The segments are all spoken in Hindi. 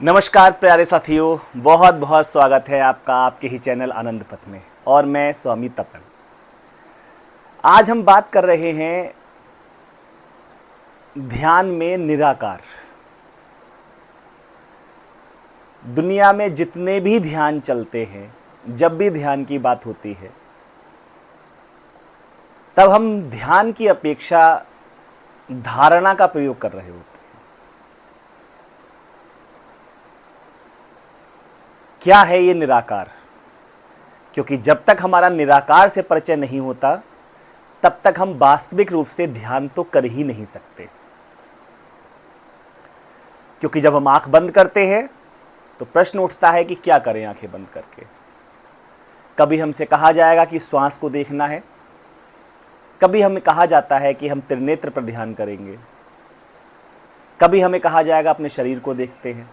नमस्कार प्यारे साथियों, बहुत बहुत स्वागत है आपका आपके ही चैनल आनंद पथ में। और मैं स्वामी तपन। आज हम बात कर रहे हैं ध्यान में निराकार। दुनिया में जितने भी ध्यान चलते हैं, जब भी ध्यान की बात होती है तब हम ध्यान की अपेक्षा धारणा का प्रयोग कर रहे होते हैं। क्या है ये निराकार? क्योंकि जब तक हमारा निराकार से परिचय नहीं होता तब तक हम वास्तविक रूप से ध्यान तो कर ही नहीं सकते। क्योंकि जब हम आंख बंद करते हैं तो प्रश्न उठता है कि क्या करें आंखें बंद करके। कभी हमसे कहा जाएगा कि श्वास को देखना है, कभी हमें कहा जाता है कि हम त्रिनेत्र पर ध्यान करेंगे, कभी हमें कहा जाएगा अपने शरीर को देखते हैं।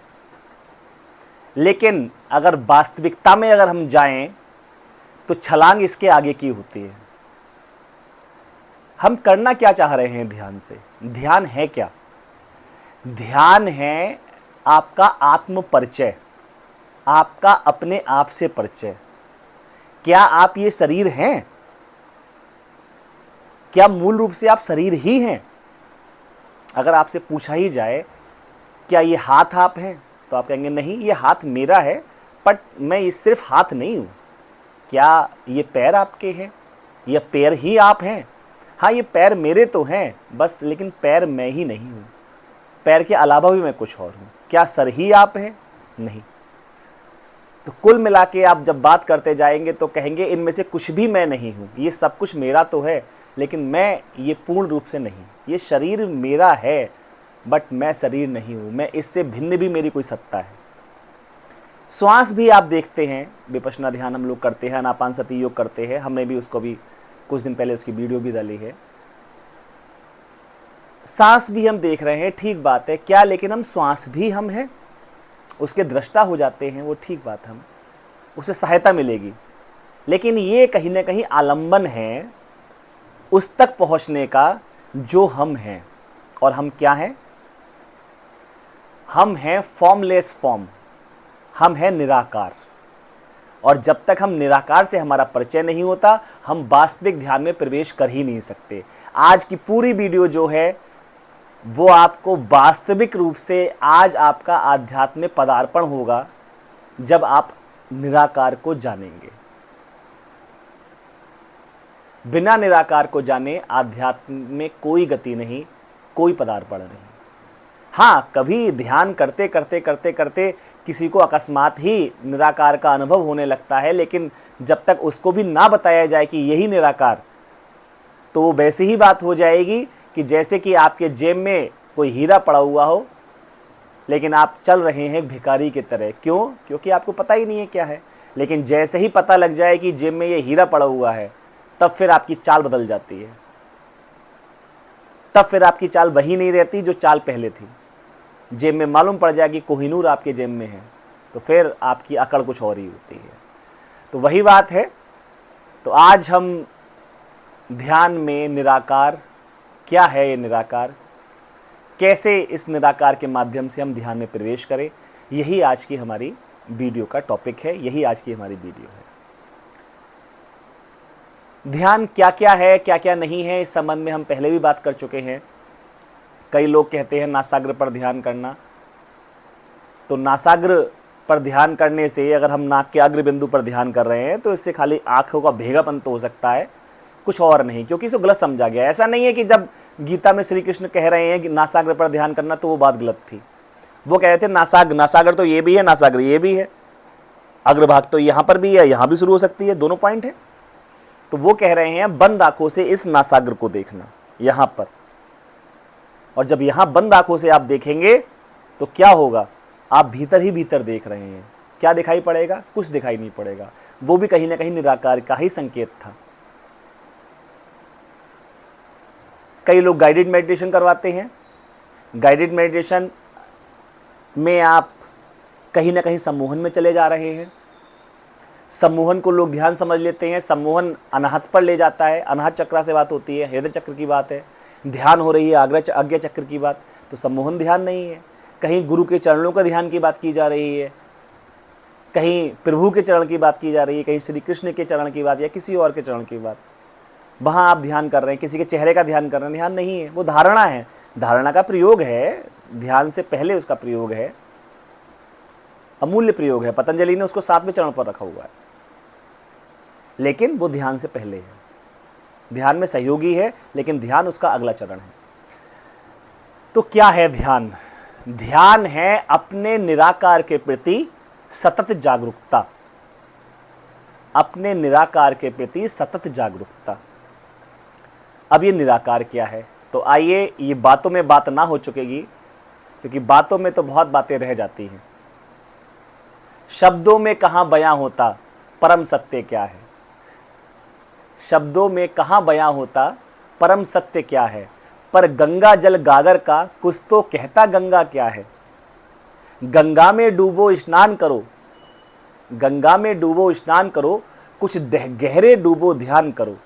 लेकिन अगर वास्तविकता में अगर हम जाएं तो छलांग इसके आगे की होती है। हम करना क्या चाह रहे हैं ध्यान से? ध्यान है क्या? ध्यान है आपका आत्म परिचय, आपका अपने आप से परिचय। क्या आप ये शरीर हैं? क्या मूल रूप से आप शरीर ही हैं? अगर आपसे पूछा ही जाए क्या ये हाथ आप हैं, तो आप कहेंगे नहीं, ये हाथ मेरा है, बट मैं ये सिर्फ हाथ नहीं हूँ। क्या ये पैर आपके हैं? या पैर ही आप हैं? हाँ, ये पैर मेरे तो हैं बस, लेकिन पैर मैं ही नहीं हूँ। पैर के अलावा भी मैं कुछ और हूँ। क्या सर ही आप हैं? नहीं। तो कुल मिला के आप जब बात करते जाएंगे तो कहेंगे इनमें से कुछ भी मैं नहीं हूँ। ये सब कुछ मेरा तो है, लेकिन मैं ये पूर्ण रूप से नहीं। ये शरीर मेरा है बट मैं शरीर नहीं हूँ। मैं इससे भिन्न भी मेरी कोई सत्ता है। श्वास भी आप देखते हैं, विपश्यना ध्यान हम लोग करते हैं, आनापानसति योग करते हैं। हमने भी उसको भी कुछ दिन पहले उसकी वीडियो भी डाली है। सांस भी हम देख रहे हैं, ठीक बात है। क्या लेकिन हम श्वास भी हम हैं? उसके दृष्टा हो जाते हैं, वो ठीक बात, हम उससे सहायता मिलेगी। लेकिन ये कहीं ना कहीं आलंबन है उस तक पहुंचने का जो हम हैं। और हम क्या हैं? हम हैं फॉर्मलेस फॉर्म, हम हैं निराकार। और जब तक हम निराकार से हमारा परिचय नहीं होता हम वास्तविक ध्यान में प्रवेश कर ही नहीं सकते। आज की पूरी वीडियो जो है वो आपको वास्तविक रूप से आज आपका आध्यात्मिक पदार्पण होगा जब आप निराकार को जानेंगे। बिना निराकार को जाने आध्यात्म में कोई गति नहीं, कोई पदार्पण नहीं। हाँ, कभी ध्यान करते करते करते करते किसी को अकस्मात ही निराकार का अनुभव होने लगता है, लेकिन जब तक उसको भी ना बताया जाए कि यही निराकार, तो वो वैसी ही बात हो जाएगी कि जैसे कि आपके जेब में कोई हीरा पड़ा हुआ हो लेकिन आप चल रहे हैं भिखारी की तरह। क्यों? क्योंकि आपको पता ही नहीं है क्या है। लेकिन जैसे ही पता लग जाए कि जेब में ये हीरा पड़ा हुआ है तब फिर आपकी चाल बदल जाती है। तब फिर आपकी चाल वही नहीं रहती जो चाल पहले थी। जेब में मालूम पड़ जाए कि कोहिनूर आपके जेब में है तो फिर आपकी अकड़ कुछ और ही होती है। तो वही बात है। तो आज हम ध्यान में निराकार, क्या है ये निराकार, कैसे इस निराकार के माध्यम से हम ध्यान में प्रवेश करें, यही आज की हमारी वीडियो का टॉपिक है, यही आज की हमारी वीडियो है। ध्यान क्या क्या है, क्या क्या नहीं है, इस संबंध में हम पहले भी बात कर चुके हैं। कई लोग कहते हैं नासाग्र पर ध्यान करना। तो नासाग्र पर ध्यान करने से, अगर हम नाक के अग्र बिंदु पर ध्यान कर रहे हैं तो इससे खाली आंखों का भेगापन तो हो सकता है, कुछ और नहीं, क्योंकि इसको गलत समझा गया। ऐसा नहीं है कि जब गीता में श्री कृष्ण कह रहे हैं कि नासाग्र पर ध्यान करना तो वो बात गलत थी। वो कह रहे थे नासाग्र तो ये भी है, नासाग्र ये भी है, अग्रभाग तो यहाँ पर भी है, यहाँ भी शुरू हो सकती है, दोनों पॉइंट है। तो वो कह रहे हैं बंद आंखों से इस नासाग्र को देखना यहाँ पर। और जब यहाँ बंद आंखों से आप देखेंगे तो क्या होगा? आप भीतर ही भीतर देख रहे हैं। क्या दिखाई पड़ेगा? कुछ दिखाई नहीं पड़ेगा। वो भी कहीं ना कहीं निराकार का ही संकेत था। कई लोग गाइडेड मेडिटेशन करवाते हैं। गाइडेड मेडिटेशन में आप कहीं ना कहीं सम्मोहन में चले जा रहे हैं। सम्मोहन को लोग ध्यान समझ लेते हैं। सम्मोहन अनाहत पर ले जाता है, अनाहत चक्र से बात होती है, हृदय चक्र की बात है। ध्यान हो रही है आज्ञा चक्र की बात, तो सम्मोहन ध्यान नहीं है। कहीं गुरु के चरणों का ध्यान की बात की जा रही है, कहीं प्रभु के चरण की बात की जा रही है, कहीं श्री कृष्ण के चरण की बात या किसी और के चरण की बात, वहाँ आप ध्यान कर रहे हैं, किसी के चेहरे का ध्यान कर रहे हैं, ध्यान नहीं है, वो धारणा है, धारणा का प्रयोग है, ध्यान से पहले उसका प्रयोग है, अमूल्य प्रयोग है। पतंजलि ने उसको 7वें चरण पर रखा हुआ है, लेकिन वो ध्यान से पहले है, ध्यान में सहयोगी है, लेकिन ध्यान उसका अगला चरण है। तो क्या है ध्यान? ध्यान है अपने निराकार के प्रति सतत जागरूकता, अपने निराकार के प्रति सतत जागरूकता। अब ये निराकार क्या है? तो आइए, ये बातों में बात ना हो चुकेगी, क्योंकि बातों में तो बहुत बातें रह जाती हैं। शब्दों में कहाँ बयां होता परम सत्य क्या है, शब्दों में कहाँ बयां होता परम सत्य क्या है, पर गंगा जल गागर का कुछ तो कहता गंगा क्या है। गंगा में डूबो स्नान करो, गंगा में डूबो स्नान करो, कुछ गहरे डूबो ध्यान करो।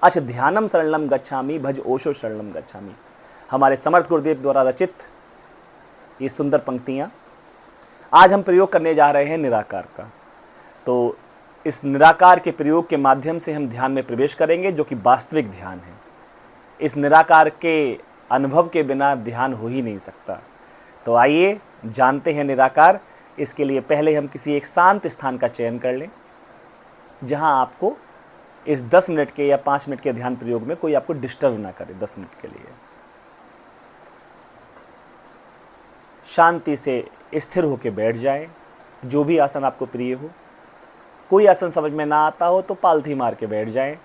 अच ध्यानम शरणम गच्छामि, भज ओशो शरणम गच्छामि। हमारे समर्थ गुरुदेव द्वारा रचित ये सुंदर पंक्तियाँ आज हम प्रयोग करने जा रहे हैं निराकार का। तो इस निराकार के प्रयोग के माध्यम से हम ध्यान में प्रवेश करेंगे, जो कि वास्तविक ध्यान है। इस निराकार के अनुभव के बिना ध्यान हो ही नहीं सकता। तो आइए जानते हैं निराकार। इसके लिए पहले हम किसी एक शांत स्थान का चयन कर लें, जहां आपको इस 10 मिनट के या 5 मिनट के ध्यान प्रयोग में कोई आपको डिस्टर्ब ना करे। 10 मिनट के लिए शांति से स्थिर होकर बैठ जाएं, जो भी आसन आपको प्रिय हो। कोई आसन समझ में ना आता हो तो पालथी मार के बैठ जाएं।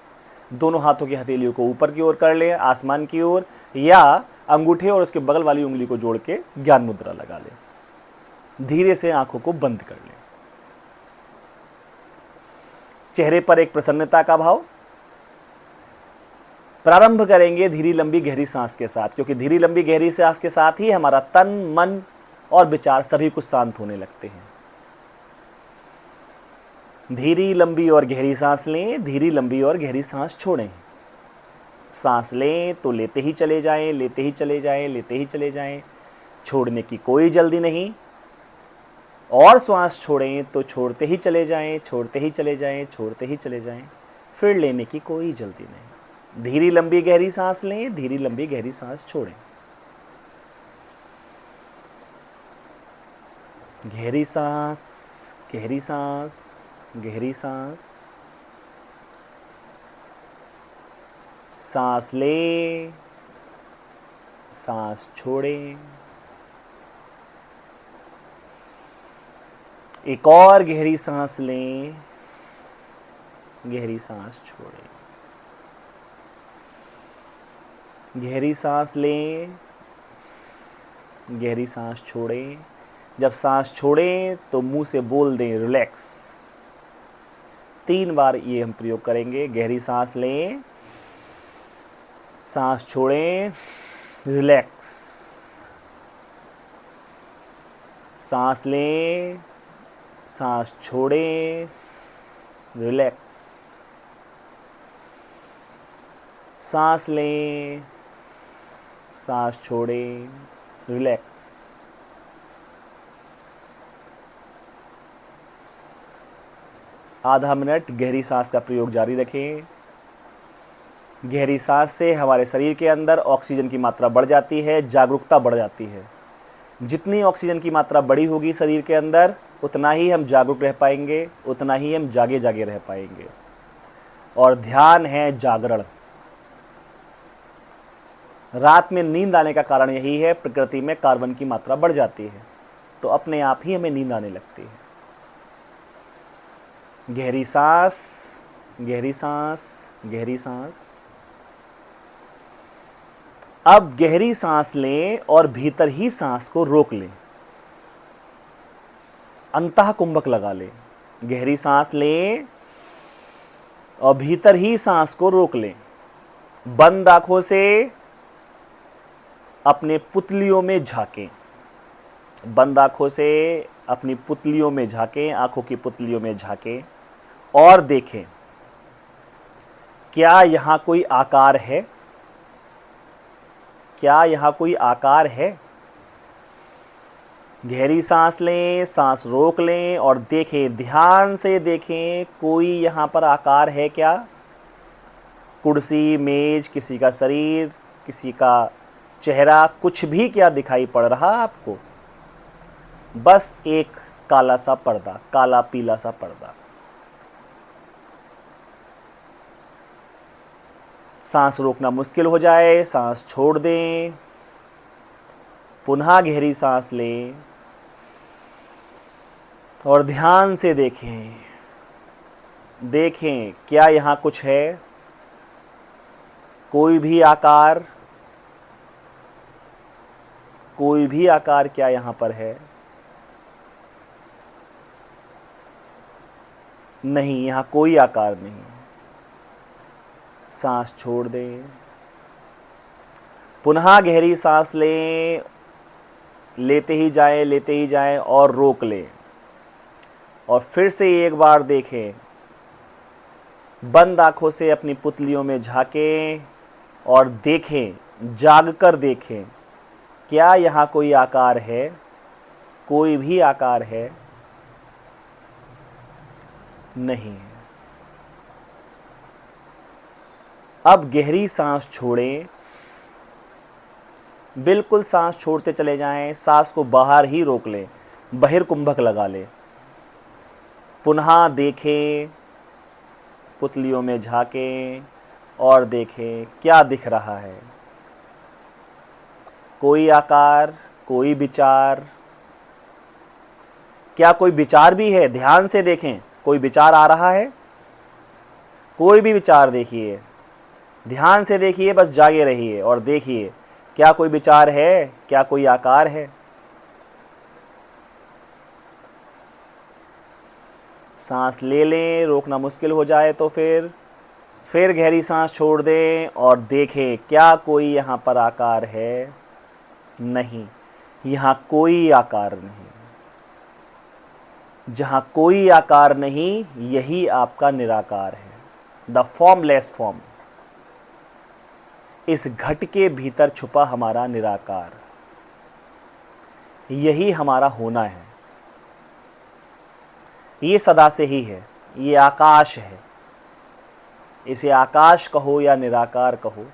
दोनों हाथों की हथेलियों को ऊपर की ओर कर लें, आसमान की ओर, या अंगूठे और उसके बगल वाली उंगली को जोड़ के ज्ञान मुद्रा लगा लें। धीरे से आंखों को बंद कर लें। चेहरे पर एक प्रसन्नता का भाव। प्रारंभ करेंगे धीरी लंबी गहरी सांस के साथ, क्योंकि धीरी लंबी गहरी सांस के साथ ही हमारा तन, मन और विचार सभी कुछ शांत होने लगते हैं। धीरी लंबी और गहरी सांस लें, धीरी लंबी और गहरी सांस छोड़ें। सांस लें तो लेते ही चले जाएं, लेते ही चले जाएं, लेते ही चले जाएं, छोड़ने की कोई जल्दी नहीं। और श्वास छोड़ें तो छोड़ते ही चले जाएं, छोड़ते ही चले जाएं, छोड़ते ही चले जाएं, फिर लेने की कोई जल्दी नहीं। धीरी लंबी गहरी सांस लें, धीरी लंबी गहरी सांस छोड़ें। गहरी सांस, गहरी सांस, गहरी सांस। सांस लें, सांस छोड़ें। एक और गहरी सांस लें, गहरी सांस छोड़ें। गहरी सांस लें, गहरी सांस छोड़ें। जब सांस छोड़ें तो मुंह से बोल दें रिलैक्स। 3 बार ये हम प्रयोग करेंगे। गहरी सांस लें, सांस छोड़ें, रिलैक्स। सांस लें, सांस छोड़ें, रिलैक्स। सांस लें, सांस छोड़ें, रिलैक्स। आधा मिनट गहरी सांस का प्रयोग जारी रखें। गहरी सांस से हमारे शरीर के अंदर ऑक्सीजन की मात्रा बढ़ जाती है, जागरूकता बढ़ जाती है। जितनी ऑक्सीजन की मात्रा बड़ी होगी शरीर के अंदर, उतना ही हम जागरूक रह पाएंगे, उतना ही हम जागे जागे रह पाएंगे। और ध्यान है जागरण। रात में नींद आने का कारण यही है, प्रकृति में कार्बन की मात्रा बढ़ जाती है, तो अपने आप ही हमें नींद आने लगती है। गहरी सांस, गहरी सांस, गहरी सांस। अब गहरी सांस लें और भीतर ही सांस को रोक लें। अंतः कुंभक लगा लें। गहरी सांस लें और भीतर ही सांस को रोक लें। बंद आंखों से अपने पुतलियों में झांकें। बंद आंखों से अपनी पुतलियों में झांकें, आंखों की पुतलियों में झांकें और देखें क्या यहां कोई आकार है, क्या यहां कोई आकार है। गहरी सांस लें, सांस रोक लें और देखें, ध्यान से देखें कोई यहाँ पर आकार है क्या? कुर्सी, मेज, किसी का शरीर, किसी का चेहरा, कुछ भी क्या दिखाई पड़ रहा आपको? बस एक काला सा पर्दा, काला पीला सा पर्दा। सांस रोकना मुश्किल हो जाए, सांस छोड़ दें, पुनः गहरी सांस लें और ध्यान से देखें। देखें क्या यहाँ कुछ है? कोई भी आकार, कोई भी आकार क्या यहाँ पर है? नहीं, यहाँ कोई आकार नहीं। सांस छोड़ दें, पुनः गहरी सांस लें, लेते ही जाएं और रोक लें और फिर से एक बार देखें। बंद आंखों से अपनी पुतलियों में झांकें और देखें, जागकर देखें क्या यहाँ कोई आकार है? कोई भी आकार है? नहीं। अब गहरी सांस छोड़ें, बिल्कुल सांस छोड़ते चले जाएं, सांस को बाहर ही रोक लें, बहिर्कुंभक लगा लें। पुनः देखें, पुतलियों में झांकें और देखें क्या दिख रहा है। कोई आकार, कोई विचार, क्या कोई विचार भी है? ध्यान से देखें, कोई विचार आ रहा है? कोई भी विचार देखिए, ध्यान से देखिए, बस जागे रहिए और देखिए क्या कोई विचार है? क्या कोई आकार है? सांस ले लें, रोकना मुश्किल हो जाए तो फिर गहरी सांस छोड़ दें और देखें क्या कोई यहाँ पर आकार है? नहीं, यहाँ कोई आकार नहीं। जहाँ कोई आकार नहीं, यही आपका निराकार है, द फॉर्मलेस फॉर्म। इस घट के भीतर छुपा हमारा निराकार, यही हमारा होना है। ये सदा से ही है, ये आकाश है। इसे आकाश कहो या निराकार कहो,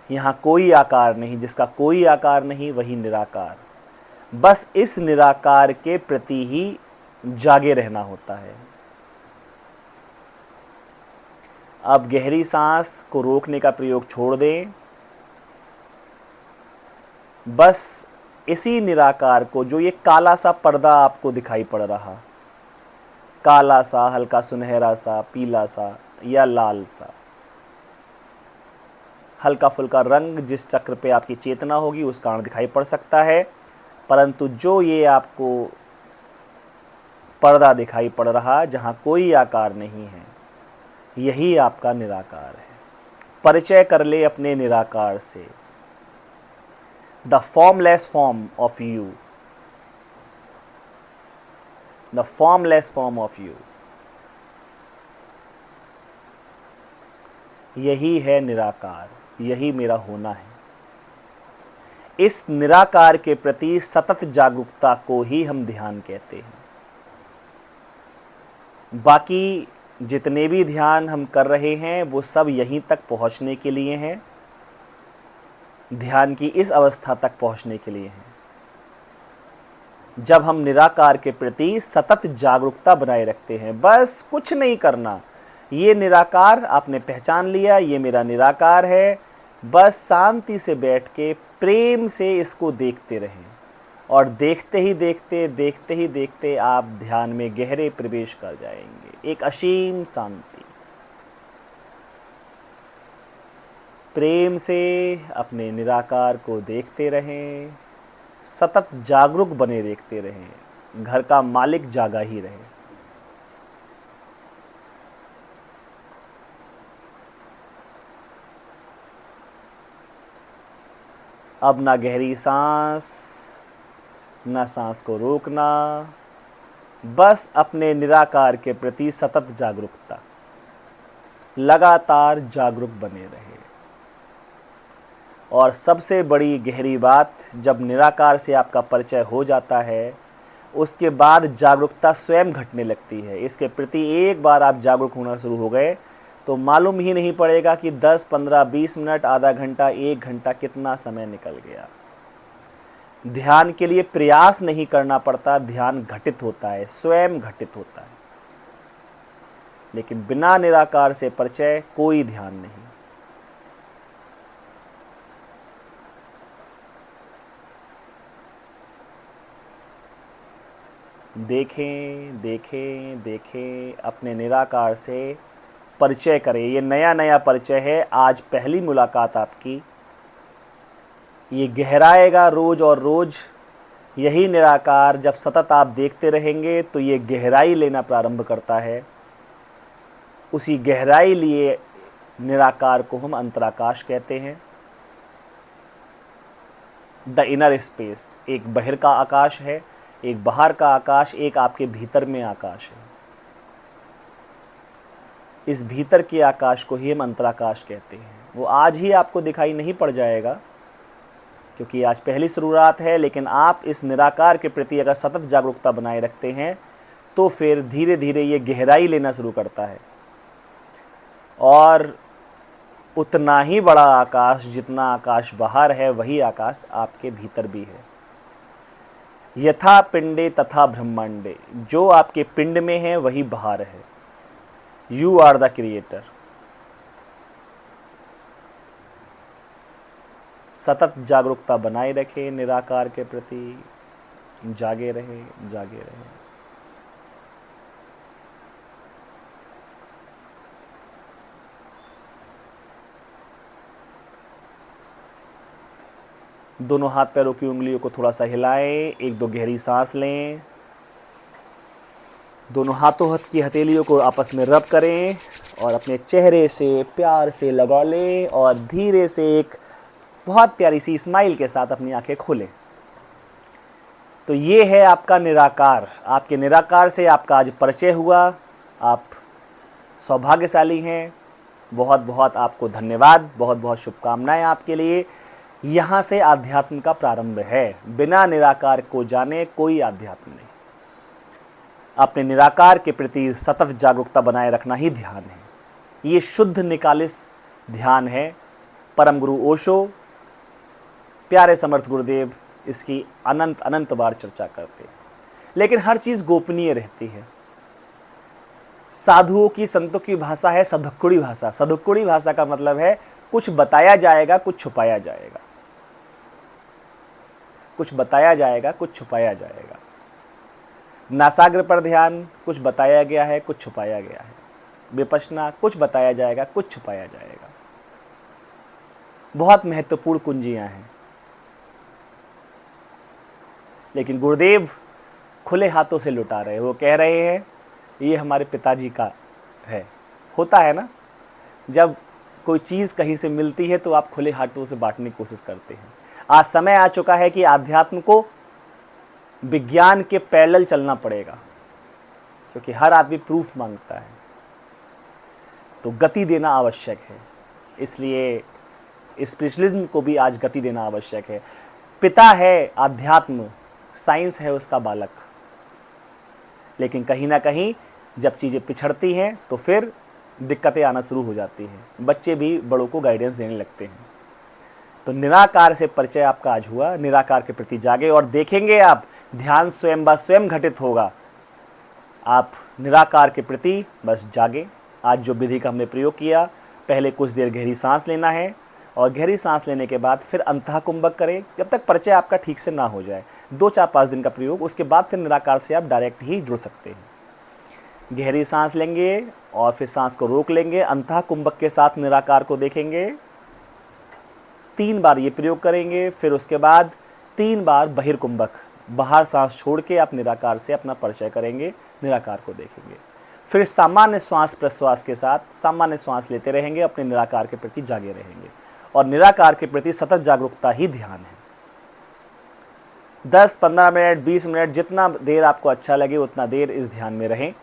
यहाँ कोई आकार नहीं। जिसका कोई आकार नहीं वही निराकार। बस इस निराकार के प्रति ही जागे रहना होता है। अब गहरी सांस को रोकने का प्रयोग छोड़ दें। बस इसी निराकार को, जो ये काला सा पर्दा आपको दिखाई पड़ रहा, काला सा, हल्का सुनहरा सा, पीला सा या लाल सा, हल्का फुल्का रंग जिस चक्र पे आपकी चेतना होगी उस कारण दिखाई पड़ सकता है, परंतु जो ये आपको पर्दा दिखाई पड़ रहा जहाँ कोई आकार नहीं है, यही आपका निराकार है। परिचय कर ले अपने निराकार से, the formless form of you, the formless form of you. यही है निराकार, यही मेरा होना है। इस निराकार के प्रति सतत जागरूकता को ही हम ध्यान कहते हैं। बाकी जितने भी ध्यान हम कर रहे हैं वो सब यहीं तक पहुंचने के लिए हैं, ध्यान की इस अवस्था तक पहुंचने के लिए हैं जब हम निराकार के प्रति सतत जागरूकता बनाए रखते हैं। बस कुछ नहीं करना, ये निराकार आपने पहचान लिया, ये मेरा निराकार है। बस शांति से बैठ के प्रेम से इसको देखते रहें और देखते ही देखते आप ध्यान में गहरे प्रवेश कर जाएंगे। एक असीम शांति। प्रेम से अपने निराकार को देखते रहें, सतत जागरूक बने देखते रहें। घर का मालिक जागा ही रहे। अब ना गहरी सांस, ना सांस को रोकना, बस अपने निराकार के प्रति सतत जागरूकता, लगातार जागरूक बने रहे। और सबसे बड़ी गहरी बात, जब निराकार से आपका परिचय हो जाता है उसके बाद जागरूकता स्वयं घटने लगती है। इसके प्रति एक बार आप जागरूक होना शुरू हो गए तो मालूम ही नहीं पड़ेगा कि 10, 15, 20 मिनट, आधा घंटा, 1 घंटा कितना समय निकल गया। ध्यान के लिए प्रयास नहीं करना पड़ता, ध्यान घटित होता है, स्वयं घटित होता है। लेकिन बिना निराकार से परिचय कोई ध्यान नहीं। देखें देखें देखें, अपने निराकार से परिचय करें। ये नया नया परिचय है, आज पहली मुलाकात आपकी। ये गहराएगा रोज़ और रोज़। यही निराकार जब सतत आप देखते रहेंगे तो ये गहराई लेना प्रारंभ करता है। उसी गहराई लिए निराकार को हम अंतराकाश कहते हैं। द इनर स्पेस, एक बाहर का आकाश है, एक बाहर का आकाश, एक आपके भीतर में आकाश है। इस भीतर के आकाश को ही हम अंतराकाश कहते हैं। वो आज ही आपको दिखाई नहीं पड़ जाएगा क्योंकि आज पहली शुरुआत है, लेकिन आप इस निराकार के प्रति अगर सतत जागरूकता बनाए रखते हैं तो फिर धीरे धीरे ये गहराई लेना शुरू करता है। और उतना ही बड़ा आकाश, जितना आकाश बाहर है वही आकाश आपके भीतर भी है। यथा पिंडे तथा ब्रह्मांडे, जो आपके पिंड में है वही बाहर है। You are the creator. सतत जागरूकता बनाए रखें निराकार के प्रति, जागे रहे जागे रहे। दोनों हाथ पैरों की उंगलियों को थोड़ा सा हिलाएं, एक दो गहरी सांस लें। दोनों हाथों की हथेलियों को आपस में रब करें और अपने चेहरे से प्यार से लगा लें और धीरे से एक बहुत प्यारी सी स्माइल के साथ अपनी आंखें खोलें। तो ये है आपका निराकार। आपके निराकार से आपका आज परिचय हुआ। आप सौभाग्यशाली हैं। बहुत बहुत आपको धन्यवाद, बहुत बहुत शुभकामनाएं आपके लिए। यहाँ से आध्यात्म का प्रारंभ है। बिना निराकार को जाने कोई आध्यात्म नहीं। अपने निराकार के प्रति सतत जागरूकता बनाए रखना ही ध्यान है। ये शुद्ध निकालिस ध्यान है। परम गुरु ओशो, प्यारे समर्थ गुरुदेव इसकी अनंत अनंत बार चर्चा करते हैं, लेकिन हर चीज़ गोपनीय रहती है। साधुओं की, संतों की भाषा है सधुक्कुड़ी भाषा। सधुक्कुड़ी भाषा का मतलब है कुछ बताया जाएगा, कुछ छुपाया जाएगा। कुछ बताया जाएगा, कुछ छुपाया जाएगा। नासाग्र पर ध्यान, कुछ बताया गया है, कुछ छुपाया गया है। विपश्यना, कुछ बताया जाएगा, कुछ छुपाया जाएगा। बहुत महत्वपूर्ण कुंजियां हैं। लेकिन गुरुदेव खुले हाथों से लुटा रहे हैं। वो कह रहे हैं ये हमारे पिताजी का है। होता है ना, जब कोई चीज़ कहीं से मिलती है तो आप खुले हाथों से बांटने की कोशिश करते हैं। आज समय आ चुका है कि आध्यात्म को विज्ञान के पैरेलल चलना पड़ेगा, क्योंकि हर आदमी प्रूफ मांगता है। तो गति देना आवश्यक है। इसलिए स्पिरिचुअलिज्म को भी आज गति देना आवश्यक है। पिता है आध्यात्म, साइंस है उसका बालक। लेकिन कहीं ना कहीं जब चीज़ें पिछड़ती हैं तो फिर दिक्कतें आना शुरू हो जाती हैं। बच्चे भी बड़ों को गाइडेंस देने लगते हैं। तो निराकार से परिचय आपका आज हुआ। निराकार के प्रति जागे और देखेंगे आप, ध्यान स्वयं ब स्वयं घटित होगा। आप निराकार के प्रति बस जागे। आज जो विधि का हमने प्रयोग किया, पहले कुछ देर गहरी सांस लेना है और गहरी सांस लेने के बाद फिर अंतःकुंभक करें जब तक परिचय आपका ठीक से ना हो जाए। 2, 4, 5 दिन का प्रयोग, उसके बाद फिर निराकार से आप डायरेक्ट ही जुड़ सकते हैं। गहरी सांस लेंगे और फिर सांस को रोक लेंगे। अंतःकुंभक के साथ निराकार को देखेंगे। 3 बार ये प्रयोग करेंगे। फिर उसके बाद 3 बार बहिर्कुंभक, बाहर सांस छोड़ के आप निराकार से अपना परिचय करेंगे, निराकार को देखेंगे। फिर सामान्य श्वास प्रश्वास के साथ सामान्य श्वास लेते रहेंगे, अपने निराकार के प्रति जागे रहेंगे। और निराकार के प्रति सतत जागरूकता ही ध्यान है। 10, 15 मिनट, 20 मिनट, जितना देर आपको अच्छा लगे उतना देर इस ध्यान में रहें।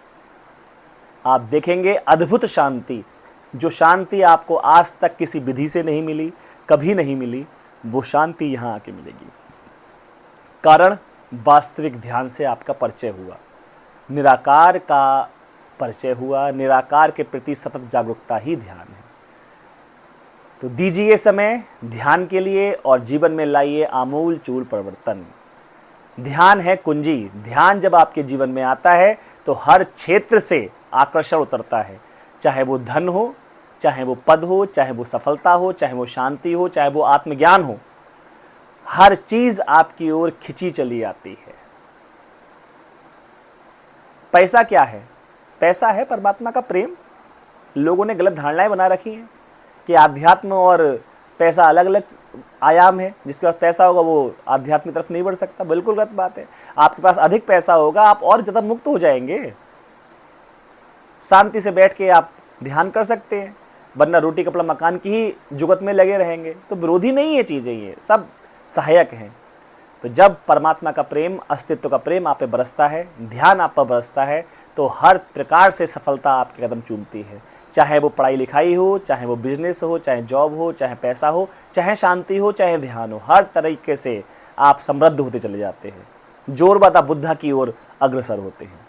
आप देखेंगे अद्भुत शांति, जो शांति आपको आज तक किसी विधि से नहीं मिली, कभी नहीं मिली, वो शांति यहाँ आके मिलेगी। कारण वास्तविक ध्यान से आपका परिचय हुआ, निराकार का परिचय हुआ, निराकार के प्रति सतत जागरूकता ही ध्यान है। तो दीजिए समय ध्यान के लिए और जीवन में लाइए आमूल चूल परिवर्तन। ध्यान है कुंजी। ध्यान जब आपके जीवन में आता है तो हर क्षेत्र से आकर्षण उतरता है, चाहे वो धन हो, चाहे वो पद हो, चाहे वो सफलता हो, चाहे वो शांति हो, चाहे वो आत्मज्ञान हो, हर चीज आपकी ओर खिंची चली आती है। पैसा क्या है? पैसा है परमात्मा का प्रेम। लोगों ने गलत धारणाएं बना रखी हैं कि आध्यात्म और पैसा अलग अलग आयाम है, जिसके पास पैसा होगा वो आध्यात्म की तरफ नहीं बढ़ सकता। बिल्कुल गलत बात है। आपके पास अधिक पैसा होगा, आप और ज़्यादा मुक्त हो जाएंगे, शांति से बैठ के आप ध्यान कर सकते हैं, वरना रोटी कपड़ा मकान की ही जुगत में लगे रहेंगे। तो विरोधी नहीं है चीज़ें, ये सब सहायक हैं। तो जब परमात्मा का प्रेम, अस्तित्व का प्रेम आप पे बरसता है, ध्यान आप पर बरसता है, तो हर प्रकार से सफलता आपके कदम चूमती है। चाहे वो पढ़ाई लिखाई हो, चाहे वो बिजनेस हो, चाहे जॉब हो, चाहे पैसा हो, चाहे शांति हो, चाहे ध्यान हो, हर तरीके से आप समृद्ध होते चले जाते हैं। जोरबादा बुद्धा की ओर अग्रसर होते हैं।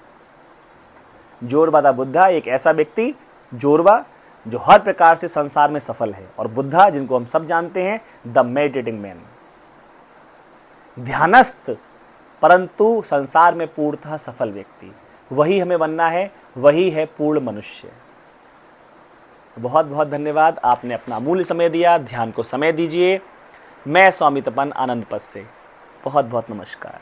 जोरबादा बुद्धा एक ऐसा व्यक्ति, जोरबा, जो हर प्रकार से संसार में सफल है, और बुद्धा जिनको हम सब जानते हैं, द मेडिटेटिंग मैन, ध्यानस्थ परंतु संसार में पूर्णतः सफल व्यक्ति, वही हमें बनना है। वही है पूर्ण मनुष्य। बहुत बहुत धन्यवाद, आपने अपना अमूल्य समय दिया। ध्यान को समय दीजिए। मैं स्वामी तपन, आनंद पथ से, बहुत बहुत नमस्कार।